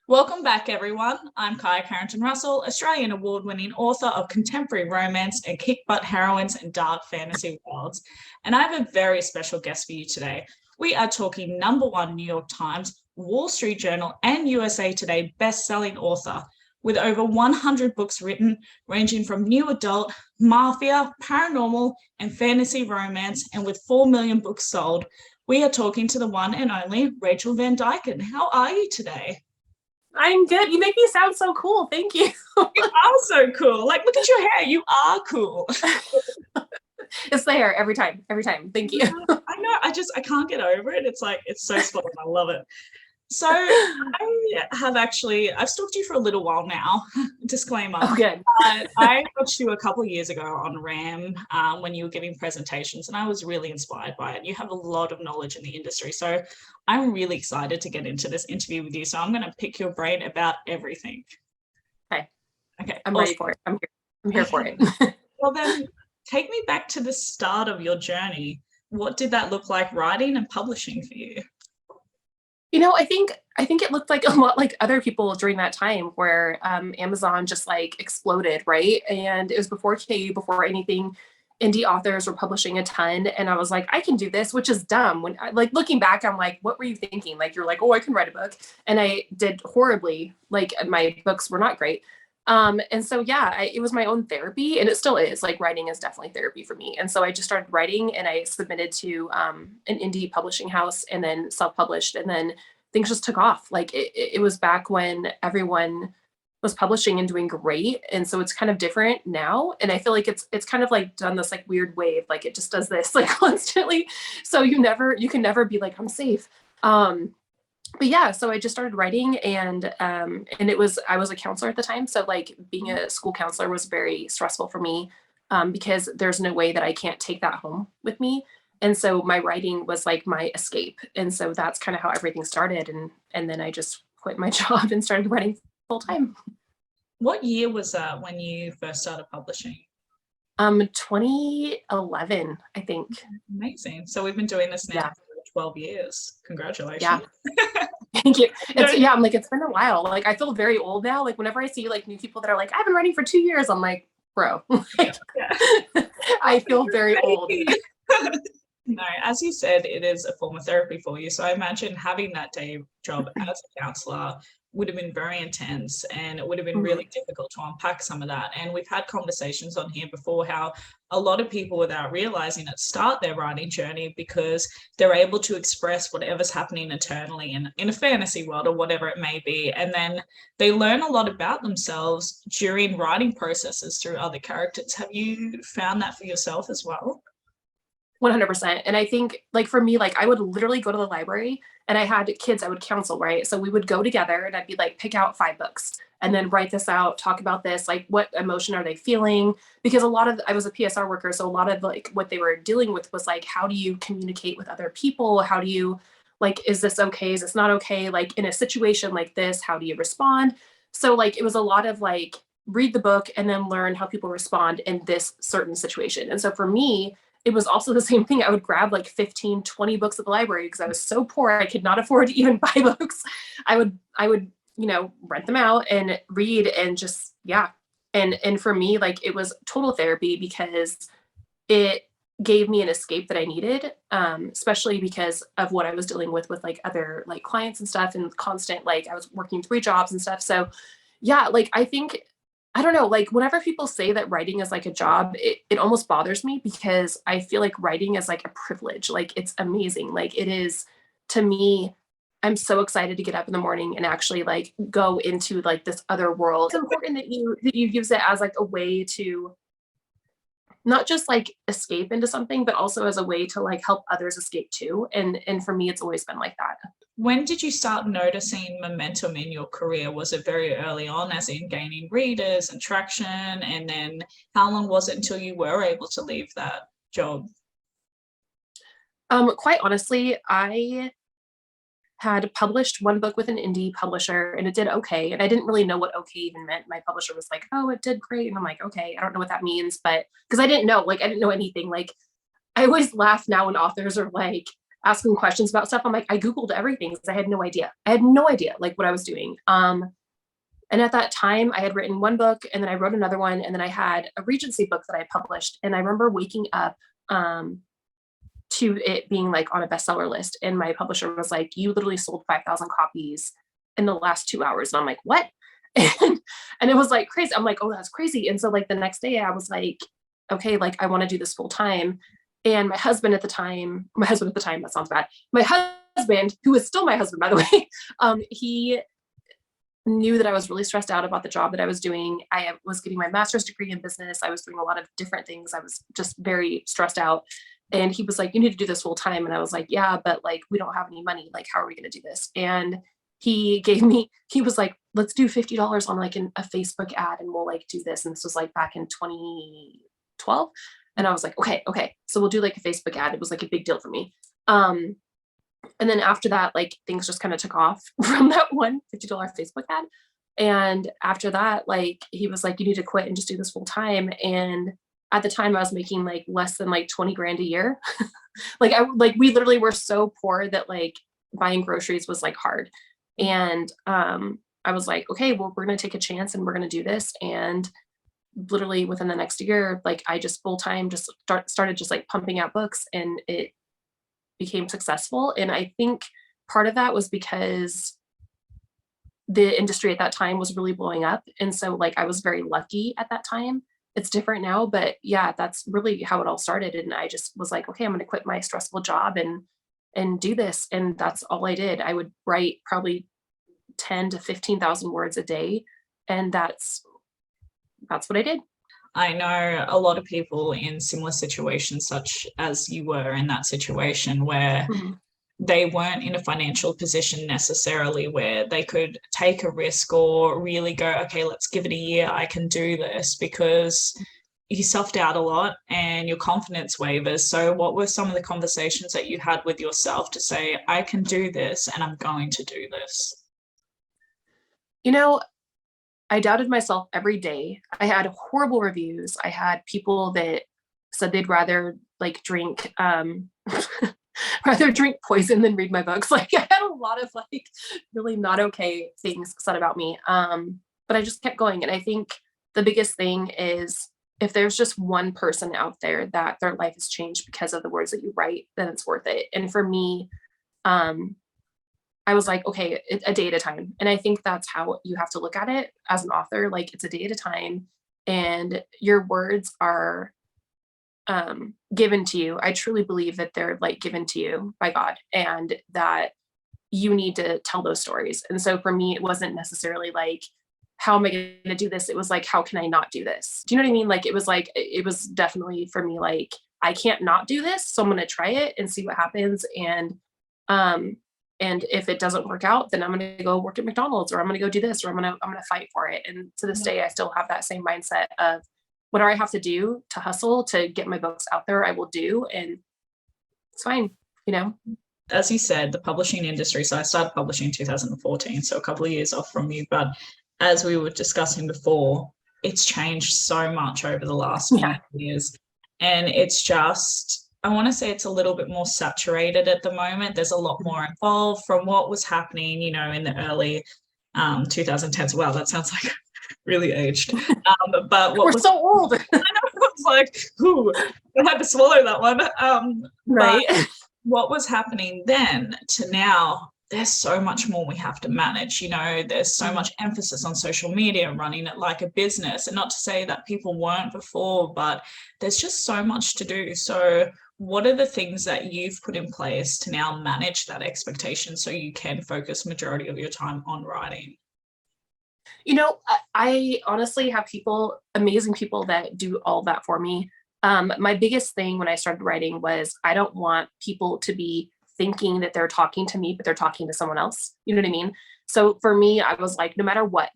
Welcome back, everyone. I'm Carrington-Russell, Australian award-winning author of contemporary romance and kick-butt heroines in dark fantasy worlds. And I have a very special guest for you today. We are talking #1 New York Times, Wall Street Journal, and USA Today best-selling author with over 100 books written, ranging from new adult, mafia, paranormal, and fantasy romance, and with 4 million books sold. We are talking to the one and only Rachel Van Dyken. How are you today? I'm good. You make me sound so cool. Thank you. You are so cool. Like, look at your hair. You are cool. It's the hair every time. Every time. Thank you. I know. I can't get over it. It's like, it's so spot on. I love it. So I've stalked you for a little while now. Disclaimer. Oh, good. I watched you a couple of years ago on RAM when you were giving presentations, and I was really inspired by it. You have a lot of knowledge in the industry. So I'm really excited to get into this interview with you. So I'm going to pick your brain about everything. Okay. I'm ready for it. I'm here for it. Well, then take me back to the start of your journey. What did that look like, writing and publishing for you? I think it looked like a lot like other people during that time where Amazon just like exploded, right? And it was before before anything. Indie authors were publishing a ton, and I was like, I can do this, which is dumb. When like looking back, I'm like, what were you thinking? Like, you're like, oh, I can write a book, and I did horribly. Like, my books were not great. And so yeah, it was my own therapy, and it still is. Like, writing is definitely therapy for me. And so I just started writing, and I submitted to an indie publishing house, and then self-published, and then things just took off. Like, it was back when everyone was publishing and doing great, and so it's kind of different now. And I feel like it's kind of like done this like weird wave, like it just does this like constantly. So you can never be like, I'm safe. But yeah, so I just started writing, and I was a counselor at the time. So like being a school counselor was very stressful for me, because there's no way that I can't take that home with me. And so my writing was like my escape. And so that's kind of how everything started. And then I just quit my job and started writing full time. What year was that when you first started publishing? 2011, I think. Amazing. So we've been doing this now for 12 years. Congratulations. Yeah. Thank you. I'm like, it's been a while. Like, I feel very old now. Like, whenever I see like new people that are like, I've been writing for 2 years, I'm like, bro, I feel very old. No, as you said, it is a form of therapy for you. So I imagine having that day job as a counselor would have been very intense, and it would have been really difficult to unpack some of that. And we've had conversations on here before how a lot of people, without realizing it, start their writing journey because they're able to express whatever's happening internally in a fantasy world or whatever it may be. And then they learn a lot about themselves during writing processes through other characters. Have you found that for yourself as well? 100%. And I think like for me, like I would literally go to the library, and I had kids I would counsel, right? So we would go together, and I'd be like, pick out 5 books and then write this out, talk about this, like what emotion are they feeling? Because I was a PSR worker. So a lot of like what they were dealing with was like, how do you communicate with other people? How do you like, is this okay? Is this not okay? Like in a situation like this, how do you respond? So like, it was a lot of like, read the book and then learn how people respond in this certain situation. And so for me, it was also the same thing. I would grab like 15, 20 books at the library because I was so poor. I could not afford to even buy books. I would, rent them out and read, and just, yeah. And for me, like it was total therapy because it gave me an escape that I needed, especially because of what I was dealing with like other like clients and stuff, and constant, like I was working 3 jobs and stuff. So yeah, like I don't know, like whenever people say that writing is like a job, it almost bothers me because I feel like writing is like a privilege. Like it's amazing. Like it is, to me, I'm so excited to get up in the morning and actually like go into like this other world. It's important that you use it as like a way to not just like escape into something, but also as a way to like help others escape too. And for me, it's always been like that. When did you start noticing momentum in your career? Was it very early on, as in gaining readers and traction? And then how long was it until you were able to leave that job? Quite honestly, I had published 1 book with an indie publisher, and it did okay. And I didn't really know what okay even meant. My publisher was like, oh, it did great. And I'm like, okay, I don't know what that means. But because I didn't know anything. Like I always laugh now when authors are like, asking questions about stuff. I'm like, I Googled everything because I had no idea. I had no idea like what I was doing. And at that time I had written one book, and then I wrote another one, and then I had a Regency book that I published. And I remember waking up to it being like on a bestseller list. And my publisher was like, you literally sold 5,000 copies in the last 2 hours. And I'm like, what? And it was like crazy. I'm like, oh, that's crazy. And so like the next day I was like, okay, like I want to do this full time. And my husband at the time, that sounds bad. My husband, who is still my husband, by the way, he knew that I was really stressed out about the job that I was doing. I was getting my master's degree in business. I was doing a lot of different things. I was just very stressed out. And he was like, you need to do this full time. And I was like, yeah, but like, we don't have any money. Like, how are we going to do this? And he was like, let's do $50 on like a Facebook ad, and we'll like do this. And this was like back in 2012. And I was like, okay. So we'll do like a Facebook ad. It was like a big deal for me. And then after that, like things just kind of took off from that one $50 Facebook ad. And after that, like he was like, you need to quit and just do this full time. And at the time I was making like less than like 20 grand a year. We literally were so poor that like buying groceries was like hard. And I was like, okay, well, we're going to take a chance and we're going to do this. And literally within the next year, like I just full time just started just like pumping out books, and it became successful. And I think part of that was because the industry at that time was really blowing up. And so like I was very lucky at that time. It's different now, but yeah, that's really how it all started. And I just was like, okay, I'm going to quit my stressful job and do this. And that's all I did. I would write probably 10 to 15,000 words a day. And that's what I did. I know a lot of people in similar situations, such as you were in that situation, where they weren't in a financial position necessarily where they could take a risk or really go, okay, let's give it a year. I can do this, because you self-doubt a lot and your confidence wavers. So what were some of the conversations that you had with yourself to say, I can do this and I'm going to do this? You know, I doubted myself every day. I had horrible reviews. I had people that said they'd rather like drink rather drink poison than read my books. Like I had a lot of like really not okay things said about me. But I just kept going. And I think the biggest thing is if there's just one person out there that their life has changed because of the words that you write, then it's worth it. And for me, I was like, okay, a day at a time. And I think that's how you have to look at it as an author. Like it's a day at a time, and your words are given to you. I truly believe that they're like given to you by God, and that you need to tell those stories. And so for me, it wasn't necessarily like, how am I going to do this? It was like, how can I not do this? Do you know what I mean? Like, it was definitely for me, like, I can't not do this. So I'm going to try it and see what happens. And if it doesn't work out, then I'm going to go work at McDonald's, or I'm going to go do this, or I'm going to fight for it. And to this day, I still have that same mindset of whatever I have to do to hustle to get my books out there, I will do. And it's fine, you know? As you said, the publishing industry. So I started publishing in 2014, so a couple of years off from you. But as we were discussing before, it's changed so much over the last few years. And it's just, I want to say it's a little bit more saturated at the moment. There's a lot more involved from what was happening, you know, in the early 2010s. Wow, that sounds like really aged. But we're so old. I know, I was like, ooh, I had to swallow that one. Right. What was happening then to now, there's so much more we have to manage. You know, there's so much emphasis on social media and running it like a business. And not to say that people weren't before, but there's just so much to do. So what are the things that you've put in place to now manage that expectation so you can focus majority of your time on writing? You know, I honestly have amazing people that do all that for me. My biggest thing when I started writing was I don't want people to be thinking that they're talking to me, but they're talking to someone else. You know what I mean? So for me, I was like, no matter what,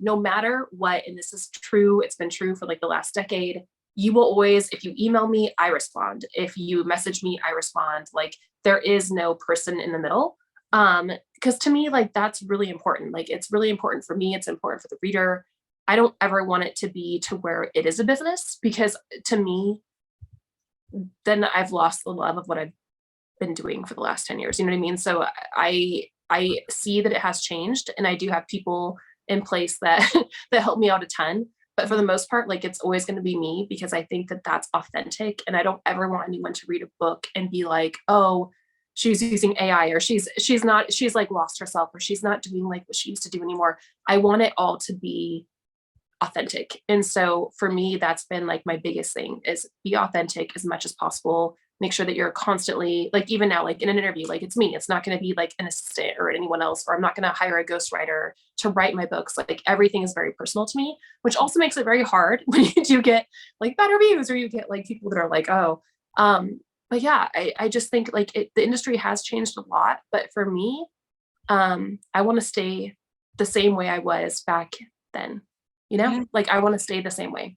and this is true, it's been true for like the last decade, you will always, if you email me, I respond. If you message me, I respond. Like there is no person in the middle. Because to me, like that's really important. Like it's really important for me. It's important for the reader. I don't ever want it to be to where it is a business, because to me, then I've lost the love of what I've been doing for the last 10 years. You know what I mean? So I see that it has changed, and I do have people in place that that help me out a ton. But for the most part, like, it's always going to be me, because I think that that's authentic, and I don't ever want anyone to read a book and be like, oh, she's using AI, or she's like lost herself, or she's not doing like what she used to do anymore. I want it all to be authentic. And so for me, that's been like my biggest thing, is be authentic as much as possible. Make sure that you're constantly, like, even now, like in an interview, like, it's me. It's not going to be like an assistant or anyone else, or I'm not going to hire a ghostwriter to write my books. Like, everything is very personal to me, which also makes it very hard when you do get like bad reviews, or you get like people that are like, oh, but yeah, I just think like the industry has changed a lot, but for me, I want to stay the same way I was back then. Yeah. Like, I want to stay the same way.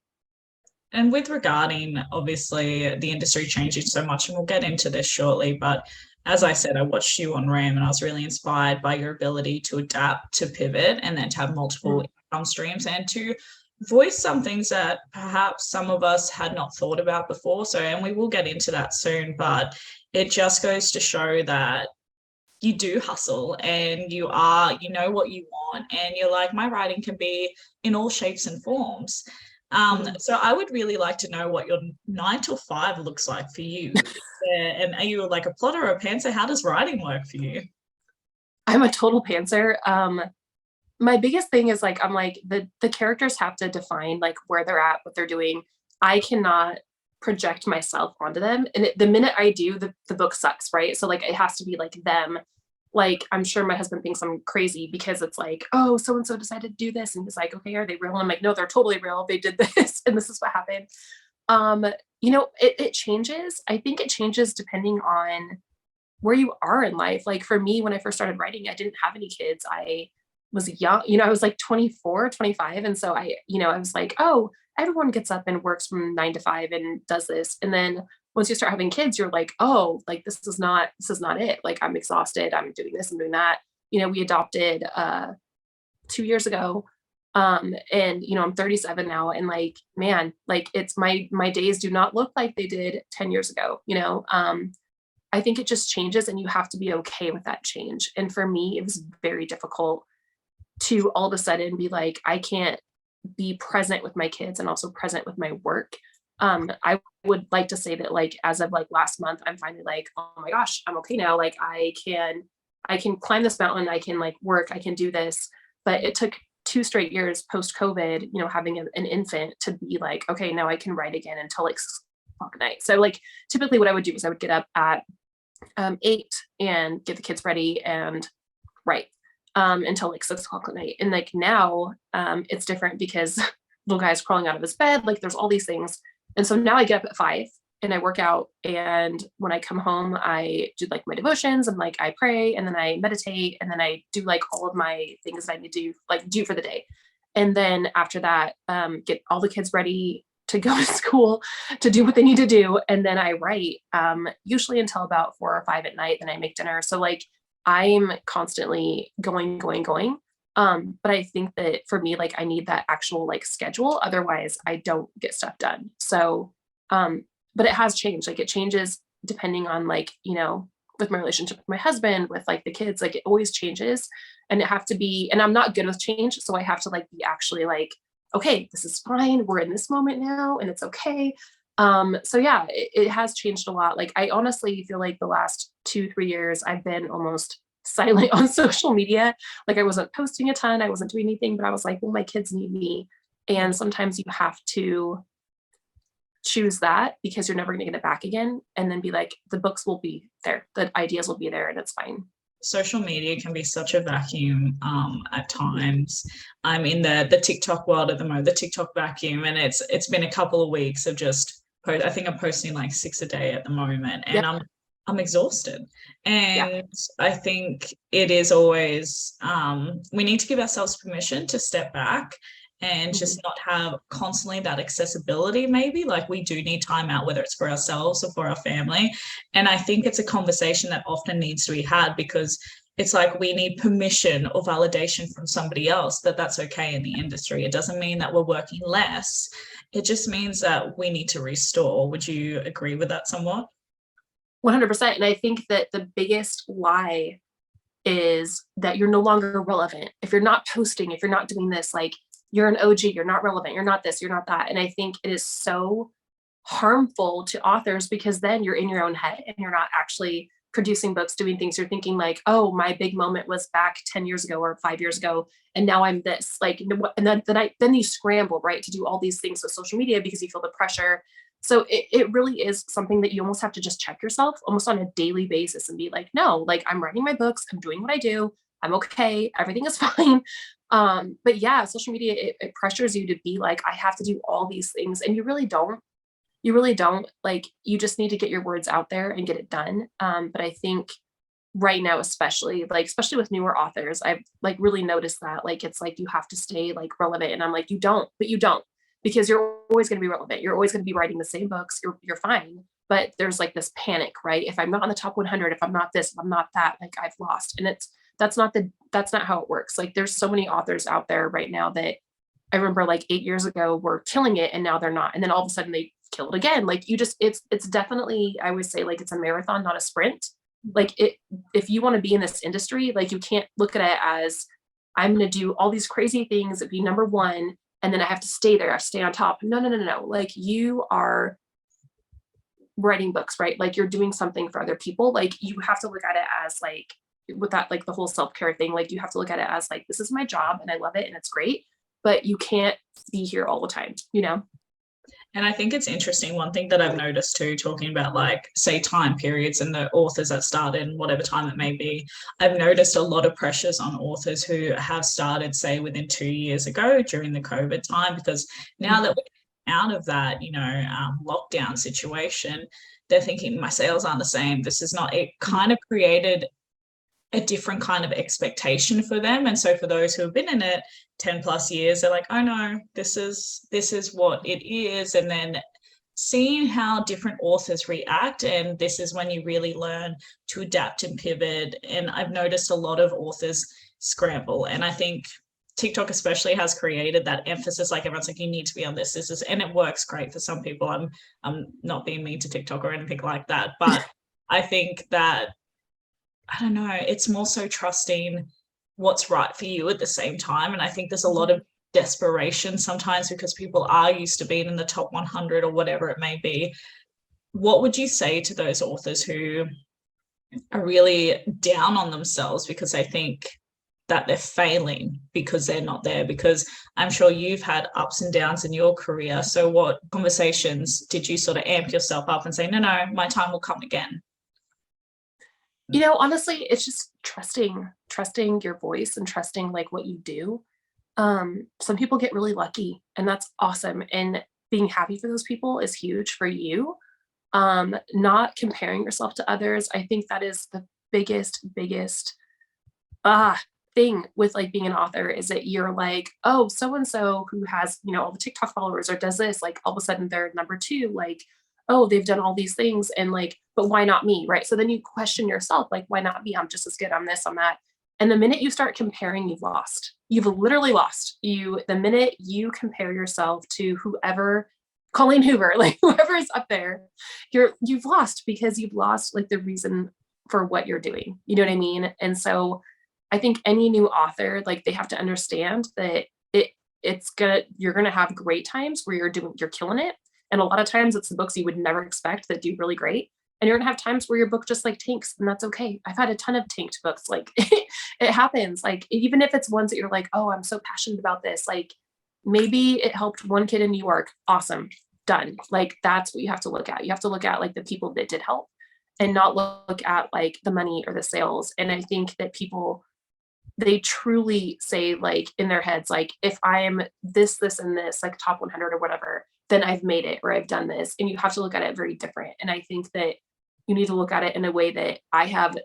And with regarding, obviously, the industry changing so much, and we'll get into this shortly, but as I said, I watched you on RAM, and I was really inspired by your ability to adapt, to pivot, and then to have multiple income streams, and to voice some things that perhaps some of us had not thought about before. So, and we will get into that soon, but it just goes to show that you do hustle, and you know what you want, and you're like, my writing can be in all shapes and forms. So I would really like to know what your 9 to 5 looks like for you. And are you like a plotter or a pantser? How does writing work for you? I'm a total pantser. My biggest thing is like, I'm like, the characters have to define like where they're at, what they're doing. I cannot project myself onto them. And the minute I do, the book sucks, right? So like, it has to be like them. Like, I'm sure my husband thinks I'm crazy, because it's like, oh, so and so decided to do this, and he's like, okay, are they real? And I'm like, no, they're totally real. They did this, and this is what happened. It changes. I think it changes depending on where you are in life. Like, for me, when I first started writing, I didn't have any kids. I was young, I was like 24, 25. And so I was like, oh, everyone gets up and works from 9 to 5 and does this. And then once you start having kids, you're like, oh, like, this is not it. Like, I'm exhausted. I'm doing this, I'm doing that. We adopted 2 years ago. And I'm 37 now, and like, man, like, it's my days do not look like they did 10 years ago. I think it just changes, and you have to be okay with that change. And for me, it was very difficult to all of a sudden be like, I can't be present with my kids and also present with my work. I would like to say that, like, as of like last month, I'm finally like, oh my gosh, I'm okay now. Like, I can climb this mountain. I can like work. I can do this. But it took 2 straight years post COVID, having an infant, to be like, okay, now I can write again until like 6 o'clock at night. So like, typically what I would do is I would get up at 8 and get the kids ready and write until like 6 o'clock at night. And like now, it's different, because little guy's crawling out of his bed. Like, there's all these things. And so now I get up at 5 and I work out. And when I come home, I do like my devotions, and like, I pray, and then I meditate, and then I do like all of my things that I need to do for the day. And then after that, get all the kids ready to go to school, to do what they need to do. And then I write, usually until about 4 or 5 at night. Then I make dinner. So like, I'm constantly going. But I think that for me, like, I need that actual like schedule. Otherwise I don't get stuff done. So, but it has changed. Like, it changes depending on like, with my relationship with my husband, with like the kids, like, it always changes, and it have to be, and I'm not good with change. So I have to like be actually like, okay, this is fine. We're in this moment now, and it's okay. So yeah, it has changed a lot. Like, I honestly feel like the last 2, 3 years, I've been almost silent on social media. Like, I wasn't posting a ton. I wasn't doing anything, but I was like, well, my kids need me. And sometimes you have to choose that, because you're never going to get it back again. And then be like, the books will be there. The ideas will be there, and it's fine. Social media can be such a vacuum at times. I'm in the TikTok world at the moment, the TikTok vacuum, and it's been a couple of weeks of just I think I'm posting like 6 a day at the moment, and Yep. I'm exhausted. And Yeah. I think it is always we need to give ourselves permission to step back and just not have constantly that accessibility. Maybe like, we do need time out, whether it's for ourselves or for our family. And I think it's a conversation that often needs to be had, because it's like, we need permission or validation from somebody else that that's okay in the industry. It doesn't mean that we're working less. It just means that we need to restore. Would you agree with that somewhat? 100%. And I think that the biggest lie is that you're no longer relevant. If you're not posting, if you're not doing this, like you're an OG, you're not relevant, you're not this, you're not that. And I think it is so harmful to authors because then you're in your own head and you're not actually producing books, doing things. You're thinking like, oh, my big moment was back 10 years ago or 5 years ago. And now I'm this, like, and then you scramble, right, to do all these things with social media because you feel the pressure. So it really is something that you almost have to just check yourself almost on a daily basis and be like, no, like I'm writing my books, I'm doing what I do, I'm okay, everything is fine. But yeah, social media, it pressures you to be like, I have to do all these things. And you really don't. You really don't. Like, you just need to get your words out there and get it done. But I think right now, especially with newer authors, I've like really noticed that like it's like you have to stay like relevant. And I'm like, you don't, but you don't, because you're always going to be relevant. You're always going to be writing the same books. You're fine. But there's like this panic, right? If I'm not on the top 100, if I'm not this, if I'm not that, like I've lost. And that's not how it works. Like there's so many authors out there right now that I remember like 8 years ago were killing it and now they're not. And then all of a sudden they kill it again. Like you just, it's definitely, I would say like it's a marathon, not a sprint. Like if you want to be in this industry, like you can't look at it as I'm going to do all these crazy things, be number one, and then I have to stay there, I stay on top. No. Like you are writing books, right? Like you're doing something for other people. Like you have to look at it as like with that, like the whole self-care thing, like you have to look at it as like, this is my job and I love it and it's great, but you can't be here all the time, you know? And I think it's interesting. One thing that I've noticed too, talking about like, say, time periods and the authors that started in whatever time it may be, I've noticed a lot of pressures on authors who have started, say, within 2 years ago during the COVID time, because now that we're out of that, lockdown situation, they're thinking my sales aren't the same. This is not, it kind of created a different kind of expectation for them. And so for those who have been in it 10 plus years, they're like, oh no, this is what it is. And then seeing how different authors react, and this is when you really learn to adapt and pivot. And I've noticed a lot of authors scramble, and I think TikTok especially has created that emphasis, like everyone's like, you need to be on this is, and it works great for some people. I'm not being mean to TikTok or anything like that, but I think that, I don't know, it's more so trusting what's right for you at the same time. And I think there's a lot of desperation sometimes because people are used to being in the top 100 or whatever it may be. What would you say to those authors who are really down on themselves because they think that they're failing because they're not there? Because I'm sure you've had ups and downs in your career. So what conversations did you sort of amp yourself up and say, no, my time will come again? Honestly, it's just trusting your voice and trusting like what you do. Some people get really lucky and that's awesome. And being happy for those people is huge for you. Not comparing yourself to others. I think that is the biggest thing with like being an author, is that you're like, oh, so-and-so who has, all the TikTok followers or does this, like all of a sudden they're number two, like, oh, they've done all these things and like, but why not me? Right. So then you question yourself, like, why not me? I'm just as good. I'm this, I'm that. And the minute you start comparing, you've lost. You've literally lost. The minute you compare yourself to whoever, Colleen Hoover, like whoever is up there, you've lost, because you've lost like the reason for what you're doing. You know what I mean? And so I think any new author, like they have to understand that you're gonna have great times where you're killing it. And a lot of times it's the books you would never expect that do really great. And you're gonna have times where your book just like tanks, and that's okay. I've had a ton of tanked books. Like it happens. Like even if it's ones that you're like, oh, I'm so passionate about this. Like maybe it helped one kid in New York. Awesome. Done. Like that's what you have to look at. You have to look at like the people that did help and not look at like the money or the sales. And I think that people, they truly say like in their heads, like if I am this, and this, like top 100 or whatever, then I've made it or I've done this. And you have to look at it very different. And I think that you need to look at it in a way that I have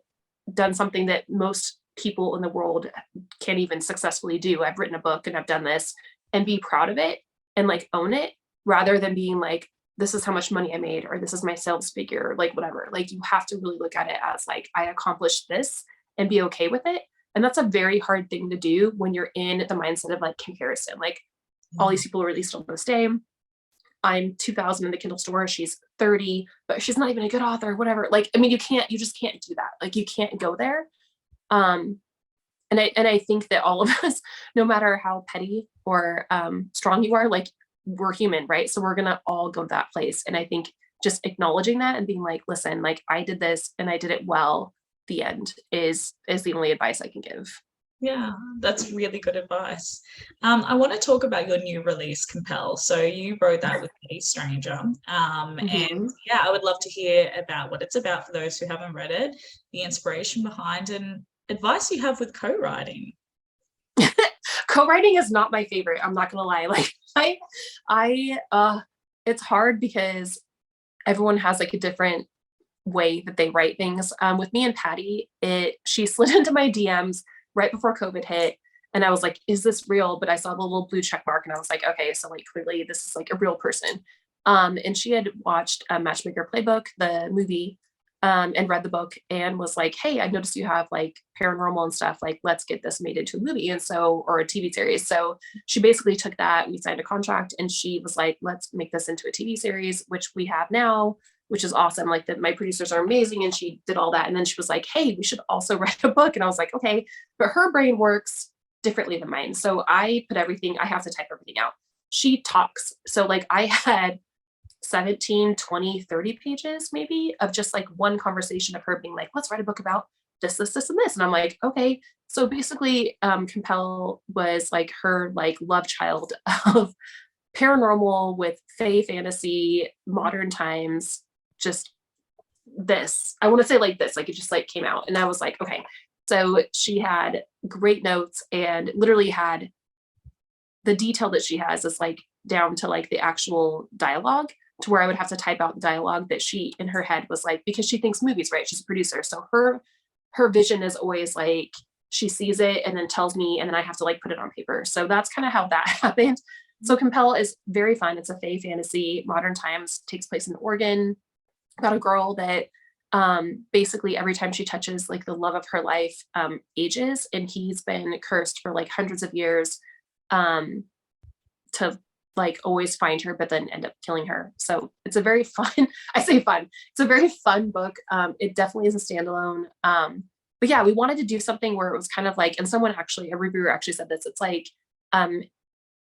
done something that most people in the world can't even successfully do. I've written a book and I've done this, and be proud of it and like own it, rather than being like, this is how much money I made, or this is my sales figure, like whatever. Like you have to really look at it as like, I accomplished this, and be okay with it. And that's a very hard thing to do when you're in the mindset of like comparison. Like all these people released on this day, I'm 2000 in the Kindle store, she's 30, but she's not even a good author, whatever. Like, I mean, you just can't do that. Like, you can't go there. And I think that all of us, no matter how petty or strong you are, like, we're human, right? So we're gonna all go to that place. And I think just acknowledging that and being like, listen, like, I did this and I did it well. The end is the only advice I can give. Yeah, that's really good advice. I want to talk about your new release, Compel. So you wrote that with a stranger. And yeah, I would love to hear about what it's about for those who haven't read it, the inspiration behind, and advice you have with co-writing. Co-writing is not my favorite. I'm not gonna lie. Like, it's hard because everyone has like a different way that they write things. With me and Patty, she slid into my DMs right before COVID hit. And I was like, is this real? But I saw the little blue check mark and I was like, okay, so like clearly this is like a real person. And she had watched Matchmaker Playbook, the movie, and read the book and was like, hey, I noticed you have like paranormal and stuff. Like, let's get this made into a movie. And so, or a TV series. So she basically took that, we signed a contract, and she was like, let's make this into a TV series, which we have now, which is awesome. Like, that my producers are amazing. And she did all that. And then she was like, hey, we should also write a book. And I was like, okay, but her brain works differently than mine. So I have to type everything out. She talks. So like, I had 17, 20, 30 pages maybe of just like one conversation of her being like, let's write a book about this, this, this, and this. And I'm like, okay. So basically, Compel was like her like love child of paranormal with fae fantasy, modern times, just this. I want to say like this, like it just like came out. And I was like, okay. So she had great notes and literally had the detail that she has is like down to like the actual dialogue, to where I would have to type out the dialogue that she in her head was like, because she thinks movies, right? She's a producer. So her vision is always like, she sees it and then tells me, and then I have to like put it on paper. So that's kind of how that happened. So Compel is very fun. It's a fae fantasy, modern times, takes place in Oregon, about a girl that basically every time she touches like the love of her life ages, and he's been cursed for like hundreds of years to like always find her, but then end up killing her. So it's a very fun, I say fun, it's a very fun book. It definitely is a standalone. But yeah, we wanted to do something where it was kind of like, and someone actually, a reviewer actually said this, it's like,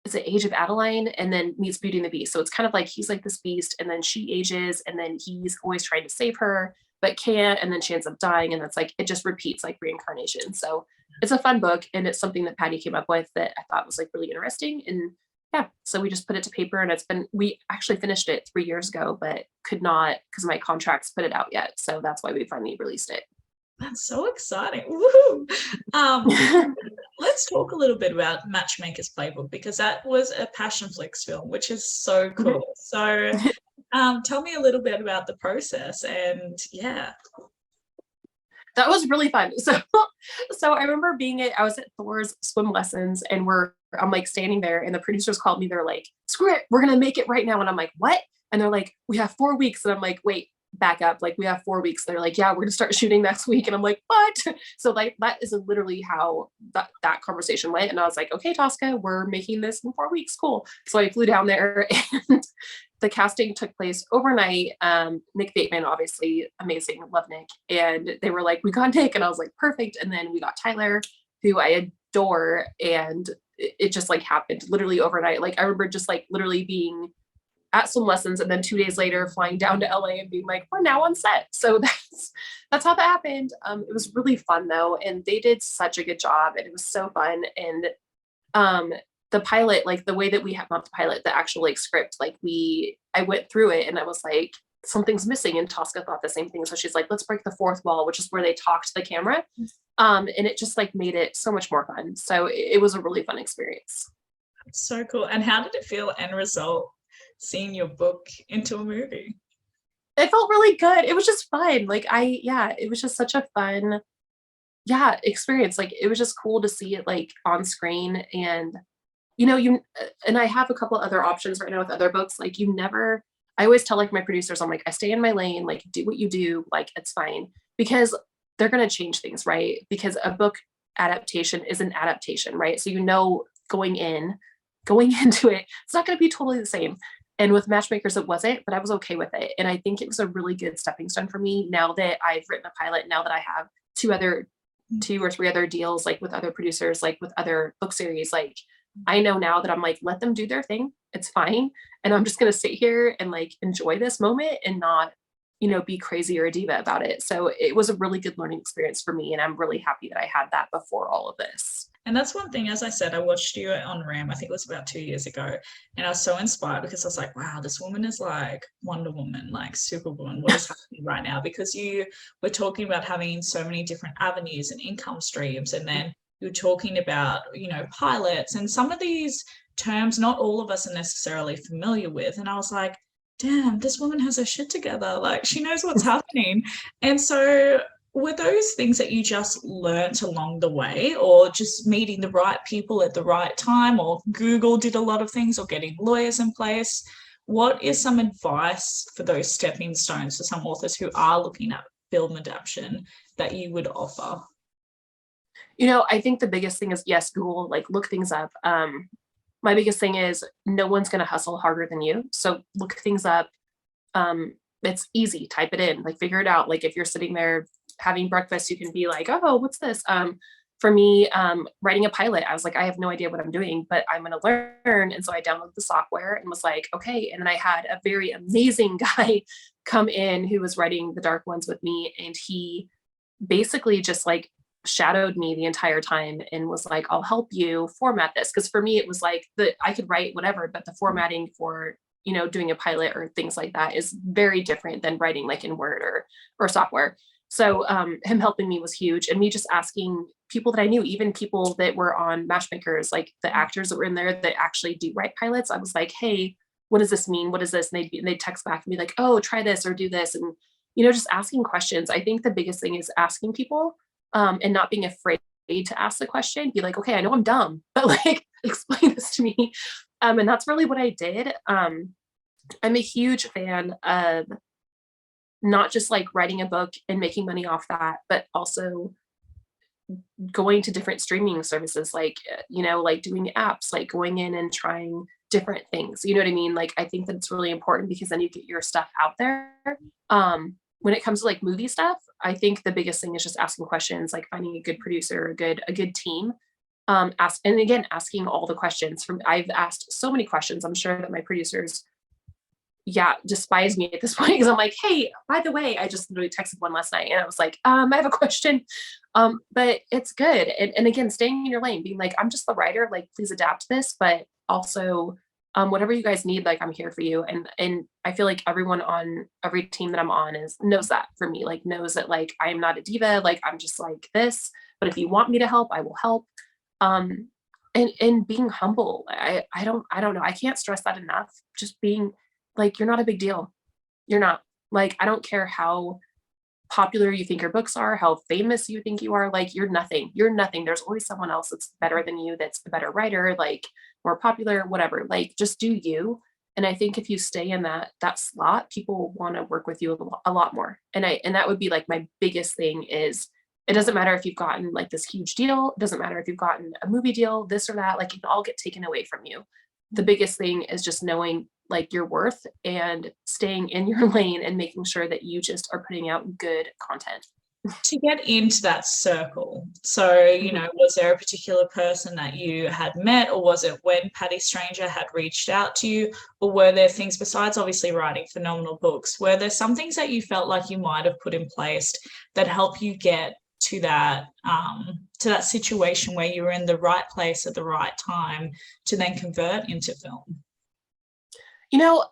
it's the age of Adeline and then meets Beauty and the Beast. So it's kind of like, he's like this beast and then she ages and then he's always trying to save her, but can't. And then she ends up dying. And that's like, it just repeats like reincarnation. So it's a fun book. And it's something that Patty came up with that I thought was like really interesting. And yeah, so we just put it to paper, and we actually finished it 3 years ago, but could not, because my contracts put it out yet. So that's why we finally released it. That's so exciting. Woohoo! Let's talk a little bit about Matchmaker's Playbook, because that was a Passionflix film, which is so cool. So tell me a little bit about the process, and yeah. That was really fun. So I remember I was at Thor's swim lessons, and I'm like standing there, and the producers called me. They're like, screw it, we're going to make it right now. And I'm like, what? And they're like, we have 4 weeks. And I'm like, wait, back up. Like, we have 4 weeks. They're like, yeah, we're going to start shooting next week. And I'm like, what? So like, that is literally how that conversation went. And I was like, okay, Tosca, we're making this in 4 weeks. Cool. So I flew down there, and the casting took place overnight. Nick Bateman, obviously amazing, love Nick. And they were like, we got Nick. And I was like, perfect. And then we got Tyler, who I adore. And it just like happened literally overnight. Like, I remember just like literally being at some lessons and then 2 days later flying down to LA and being like, we're now on set. So that's how that happened. It was really fun though. And they did such a good job, and it was so fun. And the pilot, like the way that we have, not the pilot, the actual like script, like I went through it and I was like, something's missing. And Tosca thought the same thing. So she's like, let's break the fourth wall, which is where they talk to the camera. And it just like made it so much more fun. So it was a really fun experience. So cool. And how did it feel, end result, seeing your book into a movie? It felt really good. It was just fun. Like it was just such a fun, experience. Like, it was just cool to see it like on screen. And and I have a couple other options right now with other books. Like, I always tell like my producers, I'm like, I stay in my lane, like do what you do, like it's fine, because they're going to change things, right? Because a book adaptation is an adaptation, right? So going into it, it's not going to be totally the same. And with Matchmakers, it wasn't, but I was okay with it. And I think it was a really good stepping stone for me now that I've written a pilot, now that I have two or three other deals, like with other producers, like with other book series. Like I know now that I'm like, let them do their thing. It's fine. And I'm just going to sit here and like enjoy this moment and not, be crazy or a diva about it. So it was a really good learning experience for me. And I'm really happy that I had that before all of this. And that's one thing, as I said, I watched you on RAM, I think it was about 2 years ago. And I was so inspired because I was like, wow, this woman is like Wonder Woman, like Superwoman. What is happening right now? Because you were talking about having so many different avenues and income streams. And then you're talking about, pilots and some of these terms, not all of us are necessarily familiar with. And I was like, damn, this woman has her shit together. Like she knows what's happening. And so were those things that you just learnt along the way, or just meeting the right people at the right time, or Google did a lot of things, or getting lawyers in place? What is some advice for those stepping stones for some authors who are looking at film adaptation that you would offer? I think the biggest thing is, yes, Google, like look things up. My biggest thing is no one's going to hustle harder than you. So look things up. It's easy. Type it in, like figure it out. Like if you're sitting there having breakfast, you can be like, oh, what's this? For me, writing a pilot, I was like, I have no idea what I'm doing, but I'm going to learn. And so I downloaded the software and was like, okay. And then I had a very amazing guy come in who was writing the dark ones with me. And he basically just like shadowed me the entire time and was like, I'll help you format this. Cause for me, it was like I could write whatever, but the formatting for, doing a pilot or things like that is very different than writing like in Word or software. So him helping me was huge. And me just asking people that I knew, even people that were on Matchmakers, like the actors that were in there that actually do write pilots. I was like, hey, what does this mean? What is this? And they'd text back and be like, oh, try this or do this. And, just asking questions. I think the biggest thing is asking people and not being afraid to ask the question. Be like, okay, I know I'm dumb, but like explain this to me. And that's really what I did. I'm a huge fan of not just like writing a book and making money off that, but also going to different streaming services, like, like doing apps, like going in and trying different things. You know what I mean? Like, I think that it's really important because then you get your stuff out there. When it comes to like movie stuff, I think the biggest thing is just asking questions, like finding a good producer, a good team. Asking all the questions. I've asked so many questions. I'm sure that my producers despise me at this point because I'm like, hey, by the way, I just literally texted one last night and I was like, I have a question. But it's good. And again, staying in your lane, being like, I'm just the writer, like, please adapt this, but also whatever you guys need, like, I'm here for you. And I feel like everyone on every team that I'm on knows that for me, like knows that like, I am not a diva, like I'm just like this, but if you want me to help, I will help. And being humble. I don't know. I can't stress that enough. Just being like, you're not a big deal. You're not. Like, I don't care how popular you think your books are, how famous you think you are, like, you're nothing. You're nothing. There's always someone else that's better than you, that's a better writer, like more popular, whatever. Like, just do you. And I think if you stay in that slot, people want to work with you a lot more. And that would be like my biggest thing is, it doesn't matter if you've gotten like this huge deal. It doesn't matter if you've gotten a movie deal, this or that, like it can all get taken away from you. The biggest thing is just knowing like your worth and staying in your lane and making sure that you just are putting out good content. To get into that circle, so was there a particular person that you had met, or was it when Patty Stranger had reached out to you, or were there things besides obviously writing phenomenal books, were there some things that you felt like you might have put in place that help you get to that situation where you were in the right place at the right time to then convert into film? No.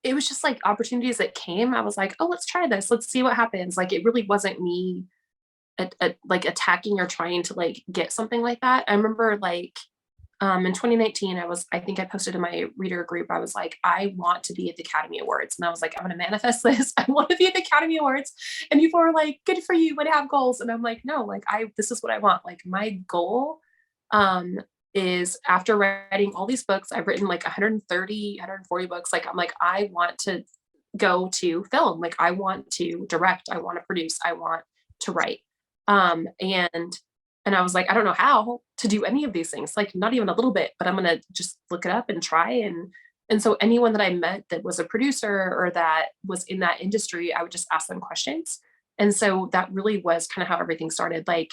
It was just like opportunities that came. I was like, oh, let's try this. Let's see what happens. Like, it really wasn't me like attacking or trying to like get something like that. I remember like in 2019, I think I posted in my reader group, I was like, I want to be at the Academy Awards. And I was like, I'm going to manifest this. I want to be at the Academy Awards. And people were like, good for you, would have goals. And I'm like, no, like this is what I want. Like my goal is, after writing all these books, I've written like 130, 140 books. Like, I'm like, I want to go to film. Like, I want to direct, I want to produce, I want to write. And And I was like, I don't know how to do any of these things, like not even a little bit, but I'm going to just look it up and try. And so anyone that I met that was a producer or that was in that industry, I would just ask them questions. And so that really was kind of how everything started. Like,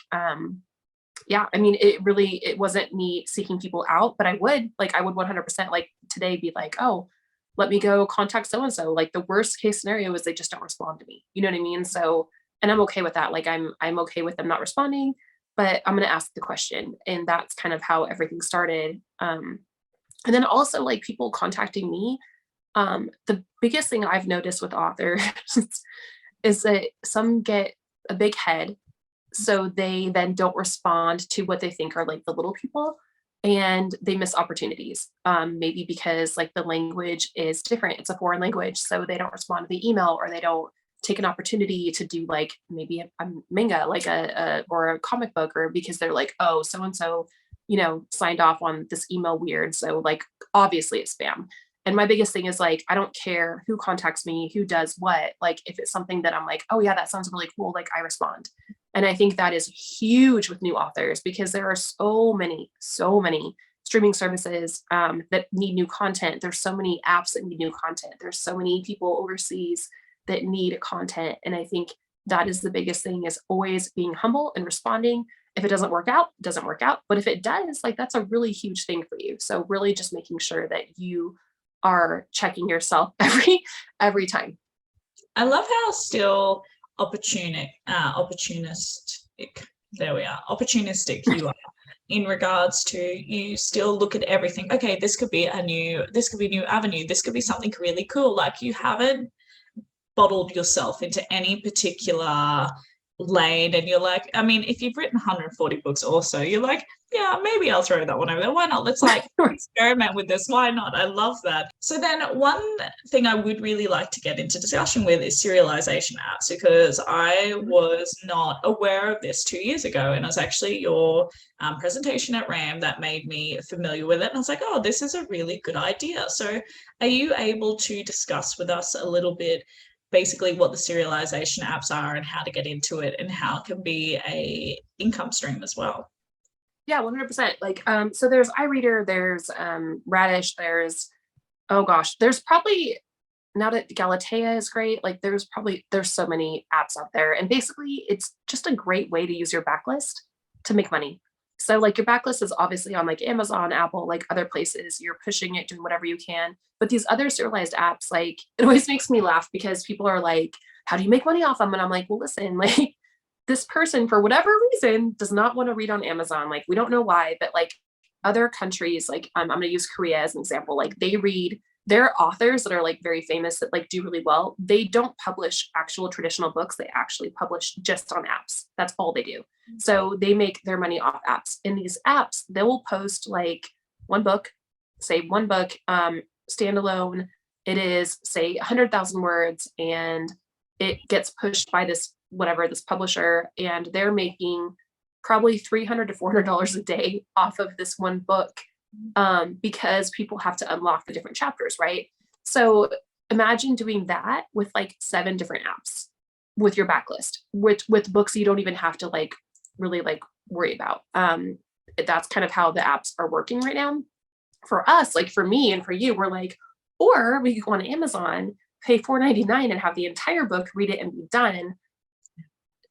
yeah, I mean, it wasn't me seeking people out, but I would 100% like today be like, oh, let me go contact so-and-so. Like the worst case scenario is they just don't respond to me. You know what I mean? So, and I'm okay with that. Like I'm okay with them not responding, but I'm going to ask the question. And that's kind of how everything started. And then also like people contacting me. The biggest thing I've noticed with authors is that some get a big head, so they then don't respond to what they think are like the little people, and they miss opportunities. Maybe because like the language is different, it's a foreign language, so they don't respond to the email, or they don't take an opportunity to do like maybe a manga, like a or a comic book, or because they're like, oh, so and so, signed off on this email weird, so like obviously it's spam. And my biggest thing is like, I don't care who contacts me, who does what. Like, if it's something that I'm like, oh, yeah, that sounds really cool, like I respond. And I think that is huge with new authors, because there are so many streaming services that need new content. There's so many apps that need new content. There's so many people overseas that need content. And I think that is the biggest thing, is always being humble and responding. If it doesn't work out, it doesn't work out. But if it does, like that's a really huge thing for you. So really just making sure that you are checking yourself every time. I love how still opportunistic, there we are, opportunistic you are, in regards to, you still look at everything. Okay, this could be a new avenue. This could be something really cool. Like, you haven't bottled yourself into any particular lane, and you're like, I mean, if you've written 140 books also, you're like, yeah, maybe I'll throw that one over there. Why not? Let's like experiment with this. Why not? I love that. So then one thing I would really like to get into discussion with is serialization apps, because I was not aware of this 2 years ago, and it was actually your presentation at RAM that made me familiar with it. And I was like, oh, this is a really good idea. So are you able to discuss with us a little bit basically what the serialization apps are and how to get into it, and how it can be a income stream as well? Yeah, 100%. Like, so there's iReader, there's Radish, there's probably, now that Galatea is great, like there's so many apps out there. And basically it's just a great way to use your backlist to make money. So like your backlist is obviously on like Amazon, Apple, like other places, you're pushing it, doing whatever you can. But these other serialized apps, like it always makes me laugh, because people are like, how do you make money off them? And I'm like, well, listen, like this person, for whatever reason, does not want to read on Amazon. Like, we don't know why, but like other countries, like I'm going to use Korea as an example. Like they read their authors that are like very famous, that like do really well. They don't publish actual traditional books. They actually publish just on apps. That's all they do. So they make their money off apps. In these apps, they will post like one book, standalone. It is say 100,000 words, and it gets pushed by this publisher, and they're making probably $300 to $400 a day off of this one book, because people have to unlock the different chapters, right? So imagine doing that with like 7 different apps with your backlist, with books you don't even have to like really like worry about. That's kind of how the apps are working right now. For us, like for me and for you, we're like, or we could go on Amazon, pay $4.99 and have the entire book, read it and be done.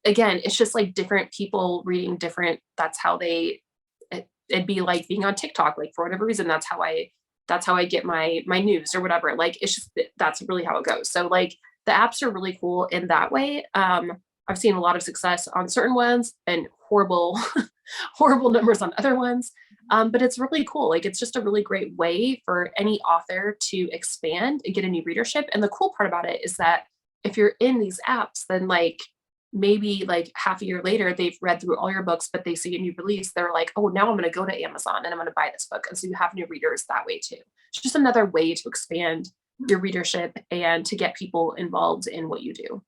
Again, it's just like different people reading different. That's how it'd be like being on TikTok. Like for whatever reason, that's how I get my news or whatever. Like it's just, that's really how it goes. So like the apps are really cool in that way. I've seen a lot of success on certain ones and horrible numbers on other ones. But it's really cool. Like it's just a really great way for any author to expand and get a new readership. And the cool part about it is that if you're in these apps, then like maybe like half a year later, they've read through all your books, but they see a new release. They're like, oh, now I'm going to go to Amazon and I'm going to buy this book. And so you have new readers that way too. It's just another way to expand your readership and to get people involved in what you do.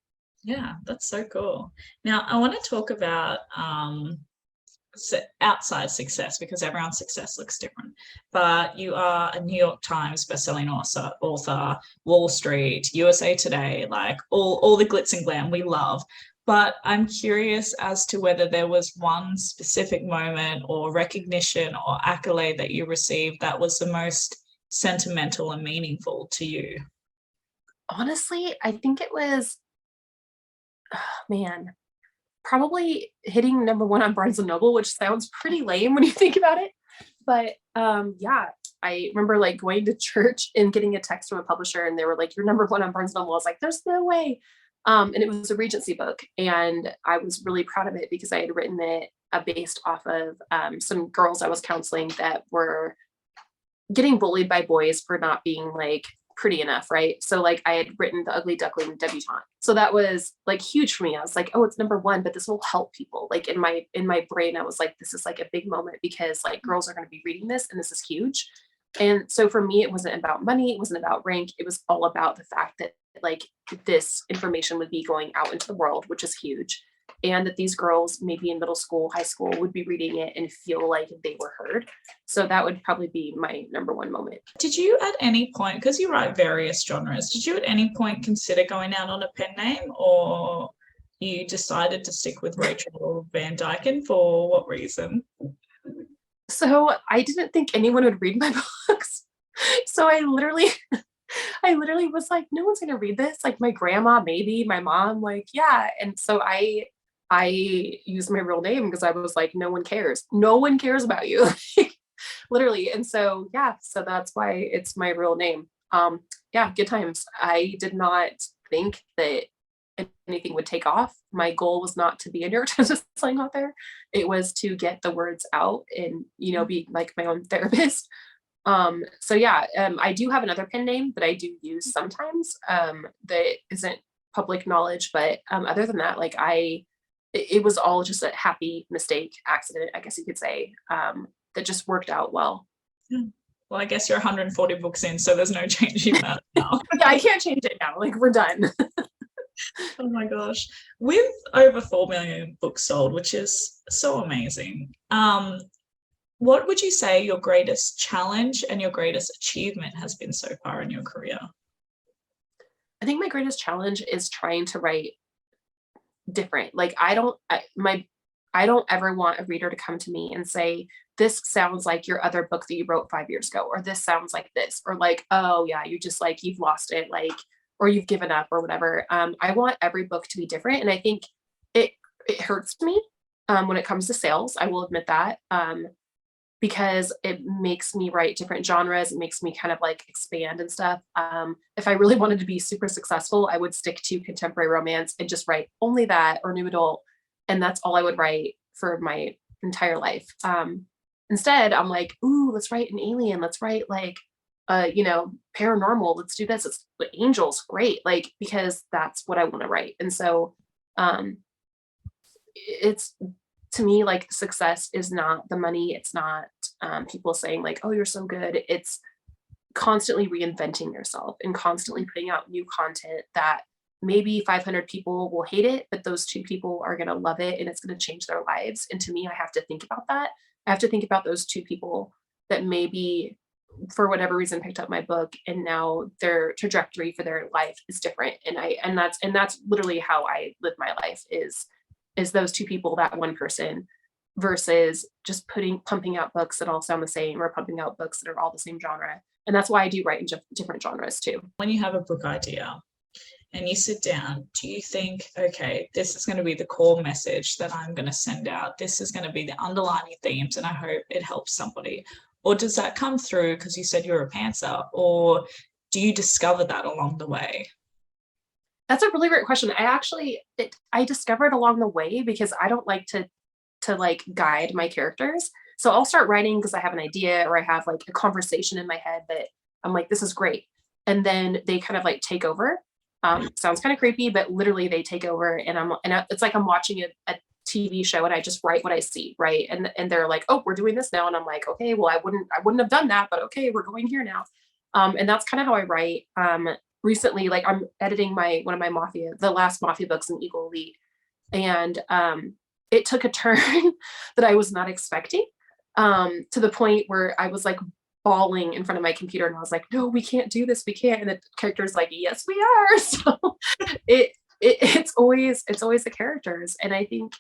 Yeah, that's so cool. Now, I want to talk about outside success, because everyone's success looks different. But you are a New York Times bestselling author, Wall Street, USA Today, like all the glitz and glam we love. But I'm curious as to whether there was one specific moment or recognition or accolade that you received that was the most sentimental and meaningful to you. Honestly, I think it was, oh, man, probably hitting number 1 on Barnes& and Noble, which sounds pretty lame when you think about it. But, yeah, I remember, like, going to church and getting a text from a publisher, and they were like, "You're number 1 on Barnes& and Noble." I was like, "There's no way." And it was a Regency book, and I was really proud of it because I had written it, based off of, some girls I was counseling that were getting bullied by boys for not being, like, pretty enough, right? So, like, I had written The Ugly Duckling debutante. So that was, like, huge for me. I was like, "Oh, it's number 1, but this will help people." Like, in my brain, I was like, "This is, like, a big moment because, like, girls are gonna be reading this, and this is huge." And so for me, it wasn't about money, it wasn't about rank, it was all about the fact that, like, this information would be going out into the world, which is huge, and that these girls, maybe in middle school, high school, would be reading it and feel like they were heard. So that would probably be my number 1 moment. Did you at any point, because you write various genres, did you at any point consider going out on a pen name, or you decided to stick with Rachel Van Dyken? For what reason? So I didn't think anyone would read my books. So I literally was like, no one's gonna read this. Like my grandma, maybe my mom, like, yeah. And so I used my real name because I was like, no one cares. No one cares about you. Literally. And so yeah, so that's why it's my real name. Yeah, good times. I did not think that anything would take off. My goal was not to be a New York Times bestselling author. It was to get the words out and, be like my own therapist. So yeah, I do have another pen name that I do use sometimes, that isn't public knowledge, but, other than that, like it was all just a happy mistake, accident, I guess you could say, that just worked out well. Hmm. Well, I guess you're 140 books in, so there's no changing that now. Yeah, I can't change it now. Like we're done. Oh my gosh. With over 4 million books sold, which is so amazing, what would you say your greatest challenge and your greatest achievement has been so far in your career? I think my greatest challenge is trying to write different. Like I don't ever want a reader to come to me and say, this sounds like your other book that you wrote 5 years ago, or this sounds like this, or like, oh yeah, you just like you've lost it, like, or you've given up or whatever. I want every book to be different. And I think it hurts me when it comes to sales. I will admit that. Because it makes me write different genres. It makes me kind of like expand and stuff. If I really wanted to be super successful, I would stick to contemporary romance and just write only that or new adult. And that's all I would write for my entire life. Instead, I'm like, ooh, let's write an alien. Let's write like, paranormal. Let's do this. It's angels. Great. Like, because that's what I want to write. And so it's, to me, like success is not the money. It's not people saying like, oh, you're so good. It's constantly reinventing yourself and constantly putting out new content that maybe 500 people will hate it, but those 2 people are going to love it and it's going to change their lives. And to me, I have to think about that. I have to think about those 2 people that maybe for whatever reason picked up my book and now their trajectory for their life is different. And that's literally how I live my life is those 2 people, that one person, versus just pumping out books that all sound the same or pumping out books that are all the same genre. And that's why I do write in different genres too. When you have a book idea and you sit down, do you think, okay, this is going to be the core message that I'm going to send out? This is going to be the underlying themes, and I hope it helps somebody. Or does that come through because you said you're a pantser? Or do you discover that along the way? That's a really great question. I discovered along the way because I don't like to like guide my characters. So I'll start writing because I have an idea or I have like a conversation in my head that I'm like, this is great. And then they kind of like take over. Sounds kind of creepy, but literally they take over it's like I'm watching a TV show and I just write what I see, right? And they're like, oh, we're doing this now. And I'm like, okay, well, I wouldn't have done that, but okay, we're going here now. And that's kind of how I write. Recently, like I'm editing one of my the last Mafia books in Eagle Elite. And it took a turn that I was not expecting, to the point where I was like bawling in front of my computer and I was like, no, we can't do this. We can't. And the character's like, yes, we are. So it's always the characters. And I think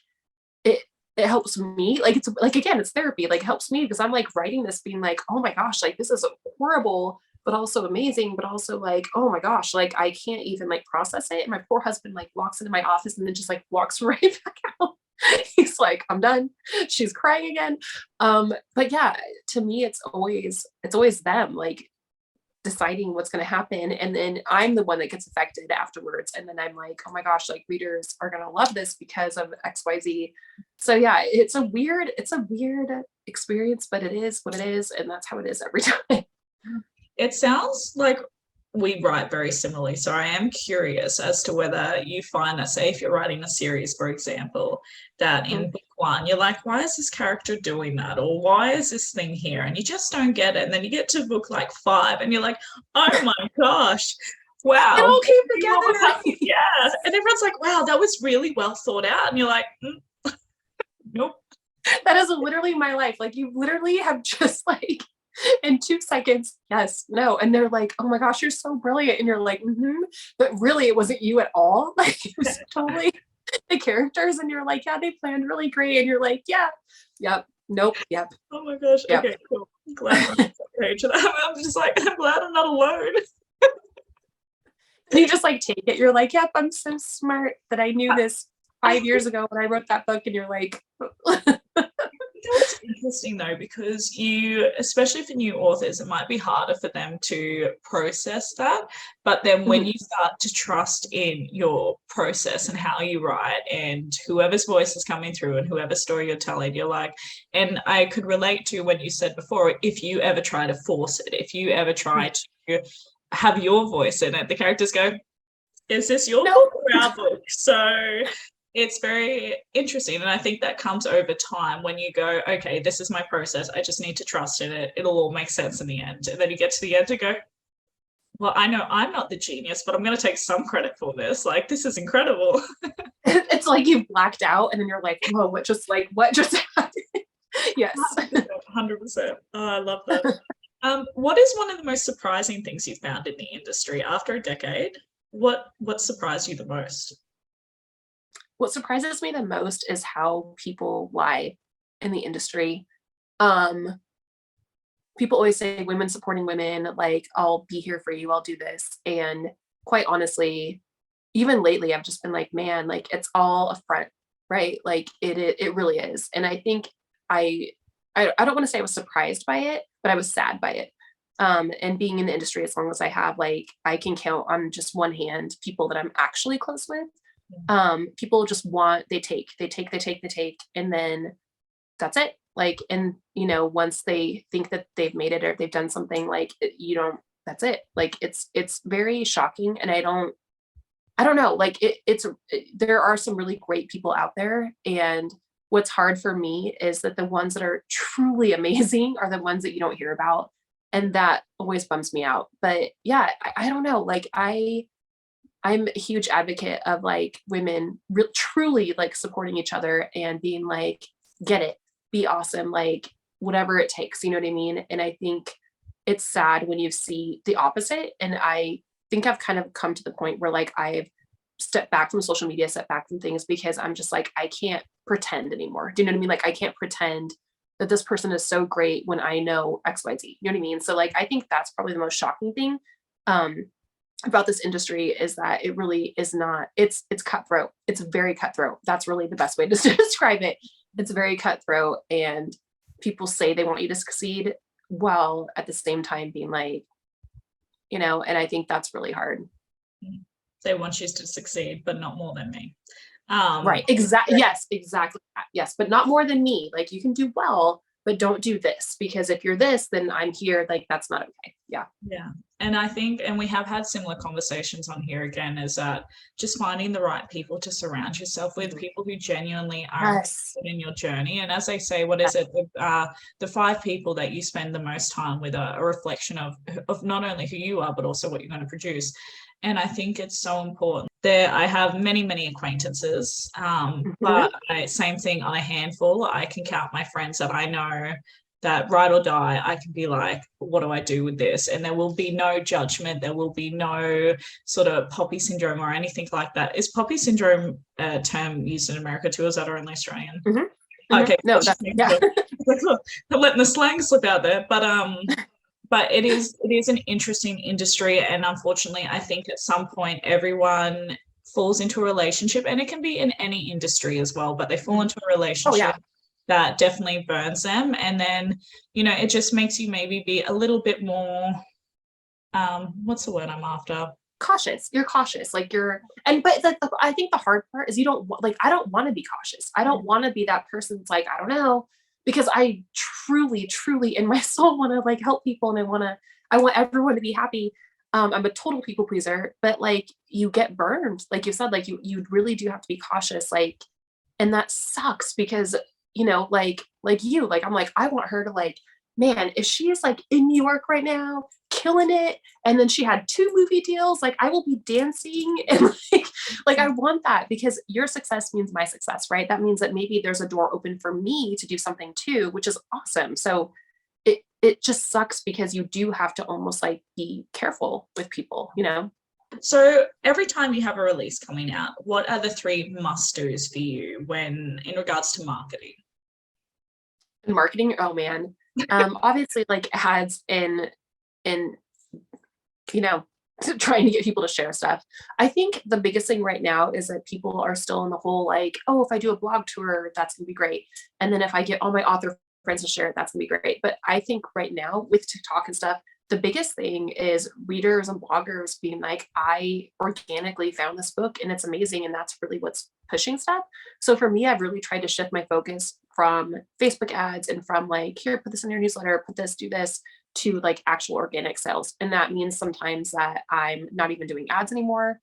it helps me, like, it's like, again, it's therapy, like, it helps me because I'm like writing this being like, oh my gosh, like this is horrible but also amazing, but also like, oh my gosh, like I can't even like process it. And my poor husband like walks into my office and then just like walks right back out. He's like, I'm done. She's crying again. But yeah, to me it's always them like deciding what's going to happen, and then I'm the one that gets affected afterwards, and then I'm like, oh my gosh, like readers are going to love this because of XYZ. So yeah, it's a weird experience, but it is what it is, and that's how it is every time. It sounds like we write very similarly. So I am curious as to whether you find that, say, if you're writing a series, for example, that in book one, you're like, why is this character doing that? Or why is this thing here? And you just don't get it. And then you get to book like 5 and you're like, oh my gosh, wow. It all came together. Yeah. And everyone's like, wow, that was really well thought out. And you're like, nope. That is literally my life. Like you literally have just like in 2 seconds, yes, no. And they're like, oh my gosh, you're so brilliant. And you're like, but really it wasn't you at all. Like it was totally the characters. And you're like, yeah, they planned really great. And you're like, yeah, yep, nope, yep. Oh my gosh. Yep. Okay, cool. I'm glad I'm I'm just like, I'm glad I'm not alone. And you just like take it. You're like, yep, I'm so smart that I knew this 5 years ago when I wrote that book. And you're like, It's interesting though, because you, especially for new authors, it might be harder for them to process that. But then when you start to trust in your process and how you write and whoever's voice is coming through and whoever story you're telling, you're like, and I could relate to when you said before, if you ever try to force it, if you ever try to have your voice in it, the characters go, is this your book or our book? So it's very interesting. And I think that comes over time when you go, okay, this is my process. I just need to trust in it. It'll all make sense in the end. And then you get to the end and go, well, I know I'm not the genius, but I'm going to take some credit for this. Like, this is incredible. It's like you've blacked out and then you're like, whoa, what just happened? Yes. 100%. Oh, I love that. What is one of the most surprising things you've found in the industry after a decade? What surprised you the most? What surprises me the most is how people lie in the industry. People always say women supporting women, like, I'll be here for you, I'll do this. And quite honestly, even lately, I've just been like, man, like it's all a front, right? Like it really is. And I think I don't want to say I was surprised by it, but I was sad by it. And being in the industry as long as I have, like I can count on just one hand people that I'm actually close with. People just want, they take, and then that's it. Like, and once they think that they've made it or they've done something, like that's it. Like it's very shocking. And I don't know, like there are some really great people out there. And what's hard for me is that the ones that are truly amazing are the ones that you don't hear about. And that always bums me out. But yeah, I don't know. Like I'm a huge advocate of like women truly like supporting each other and being like, get it, be awesome, like whatever it takes, you know what I mean? And I think it's sad when you see the opposite. And I think I've kind of come to the point where like I've stepped back from social media, stepped back from things because I'm just like, I can't pretend anymore. Do you know what I mean? Like I can't pretend that this person is so great when I know XYZ, you know what I mean? So like, I think that's probably the most shocking thing about this industry is that it really is not, it's cutthroat. It's very cutthroat. That's really the best way to describe it. It's very cutthroat and people say they want you to succeed while at the same time being like, and I think that's really hard. They want you to succeed, but not more than me. Right. Exactly. Yes, exactly. Yes. But not more than me. Like you can do well, but don't do this because if you're this, then I'm here. Like that's not okay. Yeah. Yeah. And I think, and we have had similar conversations on here again, is that just finding the right people to surround yourself with, people who genuinely are interested in your journey. And as I say, what is it? The 5 people that you spend the most time with are a reflection of not only who you are, but also what you're going to produce. And I think it's so important. I have many, many acquaintances, but same thing on a handful. I can count my friends that I know that ride or die, I can be like, what do I do with this? And there will be no judgment. There will be no sort of poppy syndrome or anything like that. Is poppy syndrome a term used in America too? Or is that only Australian? Mm-hmm. Mm-hmm. Okay. No, yeah. I'm letting the slang slip out there. But it is an interesting industry. And unfortunately, I think at some point everyone falls into a relationship, and it can be in any industry as well, but they fall into a relationship that definitely burns them. And then, it just makes you maybe be a little bit more, what's the word I'm after? Cautious. You're cautious. But I think the hard part is I don't want to be cautious. I don't want to be that person that's like, I don't know, because I truly, truly in my soul want to like help people, and I want everyone to be happy. I'm a total people pleaser, but like you get burned, like you said, like you really do have to be cautious, like, and that sucks because, I'm like, I want her to like, man, if she is like in New York right now, killing it, and then she had 2 movie deals, like I will be dancing and like I want that, because your success means my success, right? That means that maybe there's a door open for me to do something too, which is awesome. So it just sucks because you do have to almost like be careful with people, So every time you have a release coming out, what are the 3 must-dos for you when in regards to marketing? Marketing, oh man. Obviously like ads and trying to get people to share stuff. I think the biggest thing right now is that people are still in the whole like, oh, if I do a blog tour, that's gonna be great. And then if I get all my author friends to share it, that's gonna be great. But I think right now with TikTok and stuff, the biggest thing is readers and bloggers being like, I organically found this book and it's amazing. And that's really what's pushing stuff. So for me, I've really tried to shift my focus from Facebook ads and from like, here, put this in your newsletter, put this, do this, to like actual organic sales. And that means sometimes that I'm not even doing ads anymore,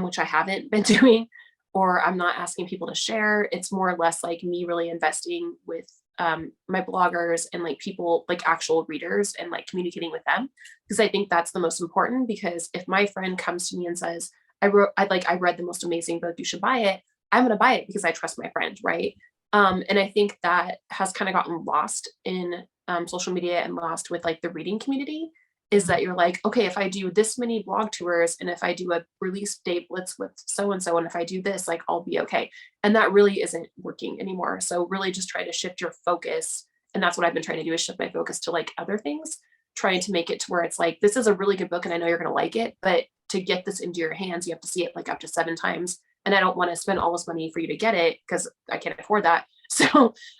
which I haven't been doing, or I'm not asking people to share. It's more or less like me really investing with my bloggers and like people, like actual readers, and like communicating with them. Because I think that's the most important, because if my friend comes to me and says, I read the most amazing book, you should buy it, I'm going to buy it because I trust my friend. Right. And I think that has kind of gotten lost in social media and lost with like the reading community, is that you're like, okay, if I do this many blog tours, and if I do a release day blitz with so-and-so, and if I do this, like I'll be okay. And that really isn't working anymore. So really just try to shift your focus. And that's what I've been trying to do, is shift my focus to like other things, trying to make it to where it's like, this is a really good book and I know you're going to like it, but to get this into your hands, you have to see it like up to 7 times. And I don't want to spend all this money for you to get it because I can't afford that.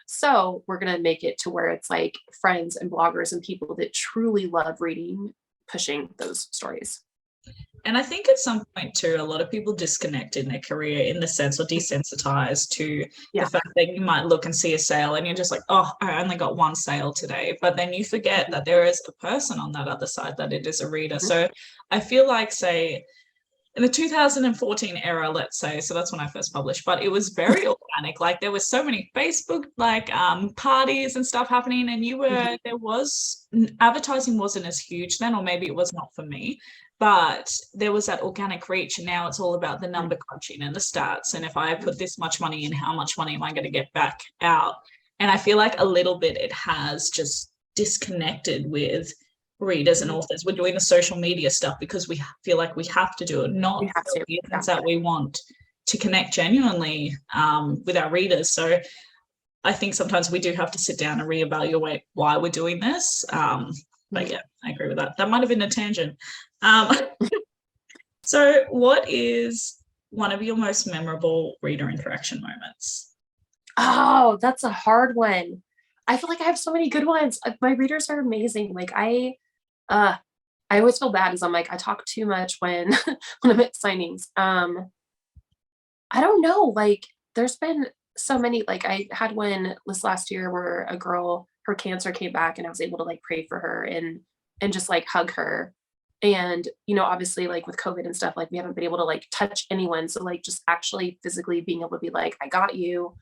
So we're going to make it to where it's like friends and bloggers and people that truly love reading, pushing those stories. And I think at some point too, a lot of people disconnect in their career in the sense, or desensitized to the fact that you might look and see a sale and you're just like, oh, I only got 1 sale today. But then you forget that there is a person on that other side, that it is a reader. So I feel like, say, in the 2014 era, let's say, so that's when I first published, but it was very organic. Like there was so many Facebook parties and stuff happening, and there was, advertising wasn't as huge then, or maybe it was not for me, but there was that organic reach. And now it's all about the number crunching and the stats. And if I put this much money in, how much money am I going to get back out? And I feel like a little bit it has just disconnected with readers and authors. We're doing the social media stuff because we feel like we have to do it, not for the reasons that we want to connect genuinely with our readers. So I think sometimes we do have to sit down and reevaluate why we're doing this. But yeah, I agree with that. That might have been a tangent. So what is one of your most memorable reader interaction moments? Oh, that's a hard one. I feel like I have so many good ones. My readers are amazing. Like I always feel bad because I'm like, I talk too much when I'm at signings. I don't know. Like there's been so many, like I had one this last year where a girl, her cancer came back, and I was able to like pray for her and just like hug her. And, obviously like with COVID and stuff, like we haven't been able to like touch anyone. So like just actually physically being able to be like, I got you.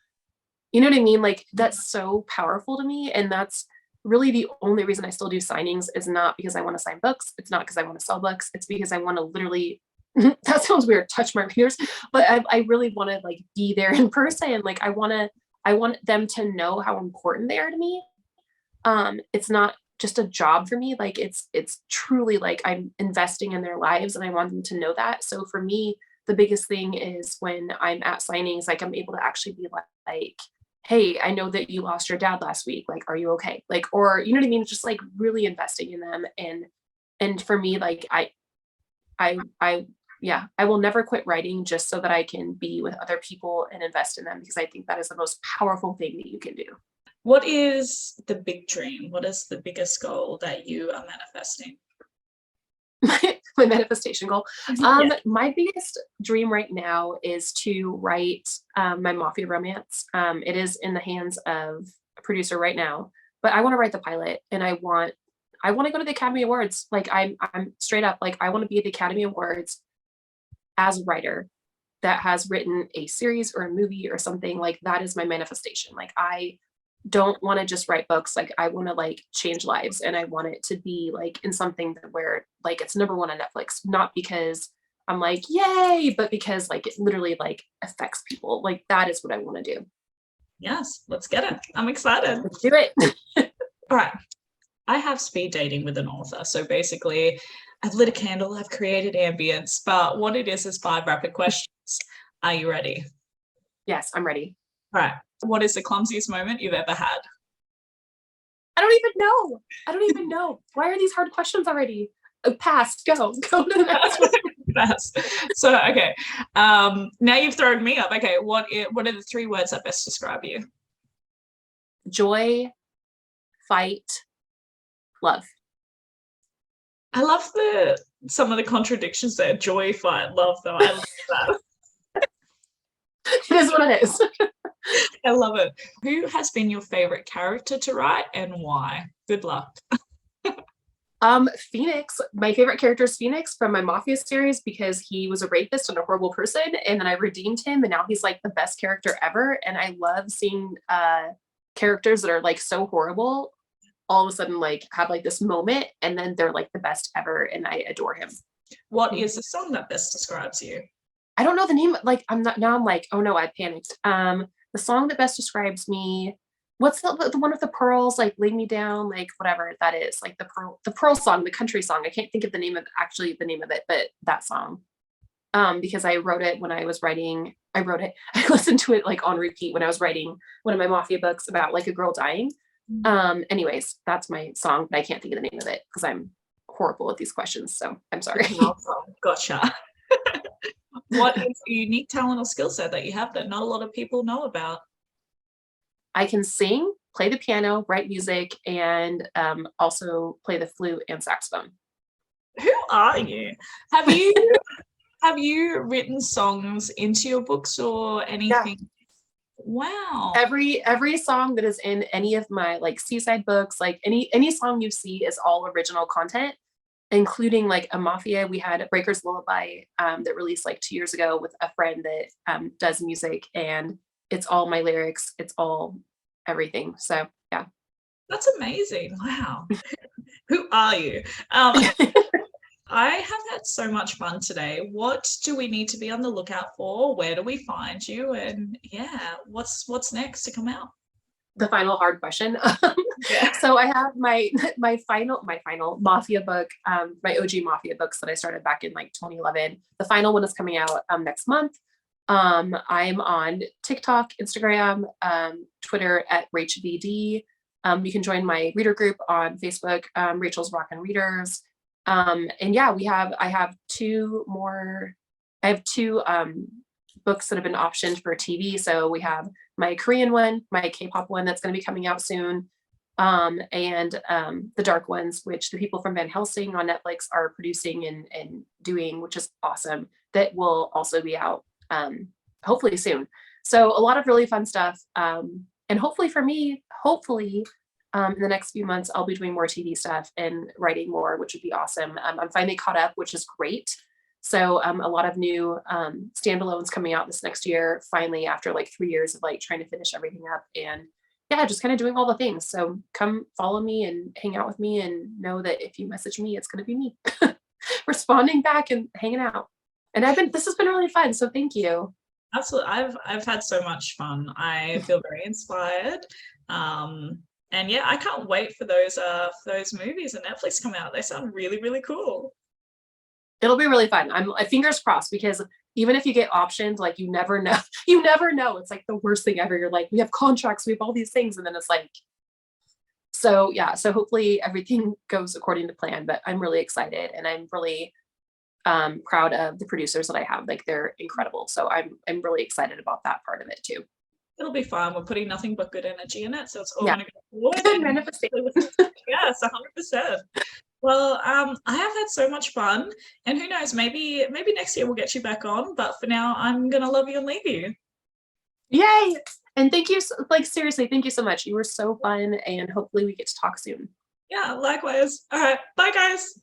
You know what I mean? Like that's so powerful to me. And that's really the only reason I still do signings, is not because I want to sign books. It's not because I want to sell books. It's because I want to literally, that sounds weird, touch my readers, but I really want to like be there in person. Like I want them to know how important they are to me. It's not just a job for me. Like it's truly like I'm investing in their lives and I want them to know that. So for me, the biggest thing is when I'm at signings, like I'm able to actually be like, hey, I know that you lost your dad last week. Like, are you okay? Like, or you know what I mean? Just like really investing in them. And for me, like I yeah, I will never quit writing just so that I can be with other people and invest in them because I think that is the most powerful thing that you can do. What is the big dream? What is the biggest goal that you are manifesting? My manifestation goal. Yeah. My biggest dream right now is to write my mafia romance. It is in the hands of a producer right now, but I want to write the pilot and I want to go to the Academy Awards. Like I'm straight up like I want to be at the Academy Awards as a writer that has written a series or a movie or something. Like that is my manifestation. Like I don't want to just write books. Like I want to like change lives and I want it to be like in something that where like it's #1 on Netflix, not because I'm like, yay, but because like it literally like affects people. Like that is what I want to do. Yes, let's get it. I'm excited. Let's do it. All right. I have speed dating with an author. So basically, I've lit a candle, I've created ambience, but what it is 5 rapid questions. Are you ready? Yes, I'm ready. All right. What is the clumsiest moment you've ever had? I don't even know. I don't even know. Why are these hard questions already? Pass. Go. Go to the next one. Yes. So, okay. Now you've thrown me up. Okay. What are the 3 words that best describe you? Joy, fight, love. I love some of the contradictions there. Joy, fight, love, though. I love that. It is what it is. I love it. Who has been your favorite character to write and why? Good luck. Phoenix. My favorite character is Phoenix from my Mafia series because he was a rapist and a horrible person, and then I redeemed him, and now he's like the best character ever. And I love seeing characters that are like so horrible all of a sudden like have like this moment, and then they're like the best ever, and I adore him. What is the song that best describes you? I don't know the name. Like I'm like, oh no, I panicked. The song that best describes me. What's the one with the pearls? Like lay me down, like whatever that is. Like the pearl song, the country song. I can't think of the name of it, but that song. Because I wrote it when I was writing. I listened to it like on repeat when I was writing one of my Mafia books about like a girl dying. Anyways, that's my song, but I can't think of the name of it because I'm horrible at these questions. So I'm sorry. Gotcha. What is a unique talent or skill set that you have that not a lot of people know about? I can sing, play the piano, write music, and also play the flute and saxophone. Who are you? Have you written songs into your books or anything? Yeah. Wow. Every song that is in any of my like Seaside books, like any song you see is all original content, including like a Mafia. We had Breaker's Lullaby that released like 2 years ago with a friend that does music, and it's all my lyrics. It's all everything. So yeah. That's amazing. Wow. Who are you? I have had so much fun today. What do we need to be on the lookout for? Where do we find you? And yeah, what's next to come out? The final hard question. Yeah. So I have my final Mafia book, my OG Mafia books that I started back in like 2011. The final one is coming out next month. I'm on TikTok, Instagram, Twitter at RachVD. You can join my reader group on Facebook, Rachel's Rockin' Readers. And yeah, I have two books that have been optioned for TV. So we have my Korean one, my K-pop one that's going to be coming out soon, and the dark ones, which the people from Van Helsing on Netflix are producing and doing, which is awesome. That will also be out hopefully soon. So a lot of really fun stuff. And hopefully for me, in the next few months, I'll be doing more TV stuff and writing more, which would be awesome. I'm finally caught up, which is great. So a lot of new standalones coming out this next year, finally, after like 3 years of like trying to finish everything up, and yeah, just kind of doing all the things. So come follow me and hang out with me, and know that if you message me, it's going to be me responding back and hanging out. And this has been really fun. So thank you. Absolutely. I've had so much fun. I feel very inspired. And yeah, I can't wait for those movies and Netflix come out. They sound really, really cool. It'll be really fun. I'm fingers crossed, because even if you get optioned, like you never know. You never know. It's like the worst thing ever. You're like, we have contracts, we have all these things, and then it's like, so yeah. So hopefully everything goes according to plan. But I'm really excited, and I'm really proud of the producers that I have. Like, they're incredible. So I'm really excited about that part of it too. It'll be fun. We're putting nothing but good energy in it, so it's all Yeah. going to go forward. Good manifestation. Yes, 100%. Well, I have had so much fun, and who knows, maybe next year we'll get you back on. But for now, I'm gonna love you and leave you. Yay! And thank you, like seriously, thank you so much. You were so fun, and hopefully we get to talk soon. Yeah, likewise. All right, bye guys.